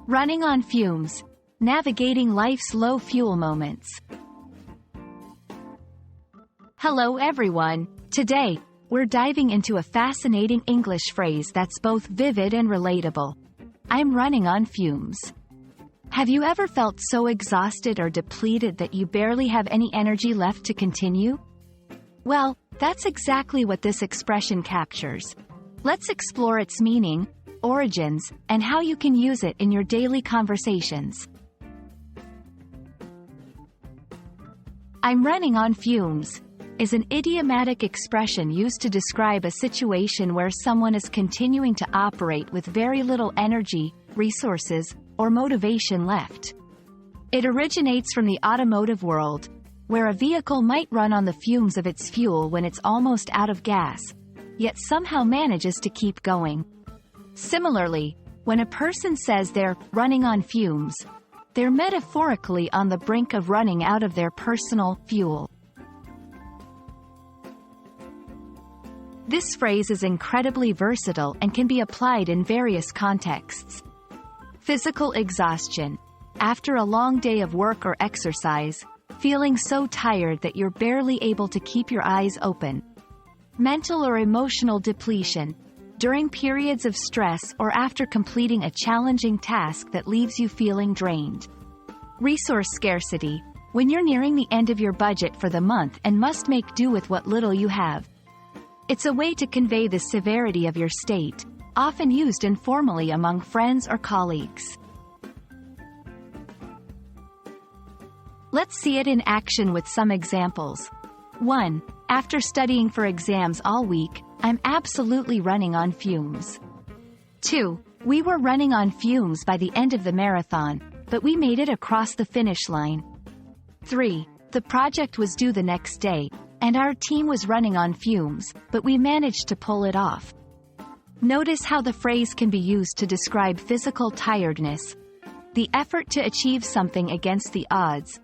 Running on fumes. Navigating life's low fuel moments. Hello everyone. Today, we're diving into a fascinating English phrase that's both vivid and relatable. I'm running on fumes. Have you ever felt so exhausted or depleted that you barely have any energy left to continue? Well, that's exactly what this expression captures. Let's explore its meaning, origins, and how you can use it in your daily conversations. I'm running on fumes is an idiomatic expression used to describe a situation where someone is continuing to operate with very little energy, resources, or motivation left. It originates from the automotive world, where a vehicle might run on the fumes of its fuel when it's almost out of gas, yet somehow manages to keep going. Similarly, when a person says they're running on fumes, they're metaphorically on the brink of running out of their personal fuel. This phrase is incredibly versatile and can be applied in various contexts. Physical exhaustion. After a long day of work or exercise, feeling so tired that you're barely able to keep your eyes open. Mental or emotional depletion. During periods of stress or after completing a challenging task that leaves you feeling drained. Resource scarcity. When you're nearing the end of your budget for the month and must make do with what little you have. It's a way to convey the severity of your state, often used informally among friends or colleagues. Let's see it in action with some examples. 1. After studying for exams all week, I'm absolutely running on fumes. 2. We were running on fumes by the end of the marathon, but we made it across the finish line. 3. The project was due the next day, and our team was running on fumes, but we managed to pull it off. Notice how the phrase can be used to describe physical tiredness, the effort to achieve something against the odds,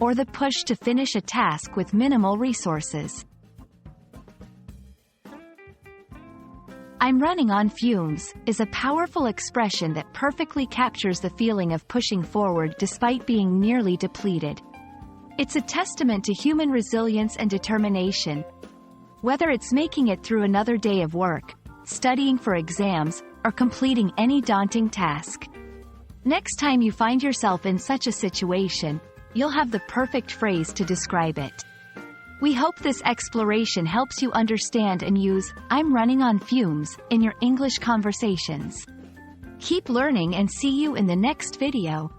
or the push to finish a task with minimal resources. I'm running on fumes is a powerful expression that perfectly captures the feeling of pushing forward despite being nearly depleted. It's a testament to human resilience and determination. Whether it's making it through another day of work, studying for exams, or completing any daunting task. Next time you find yourself in such a situation, you'll have the perfect phrase to describe it. We hope this exploration helps you understand and use "I'm running on fumes" in your English conversations. Keep learning and see you in the next video.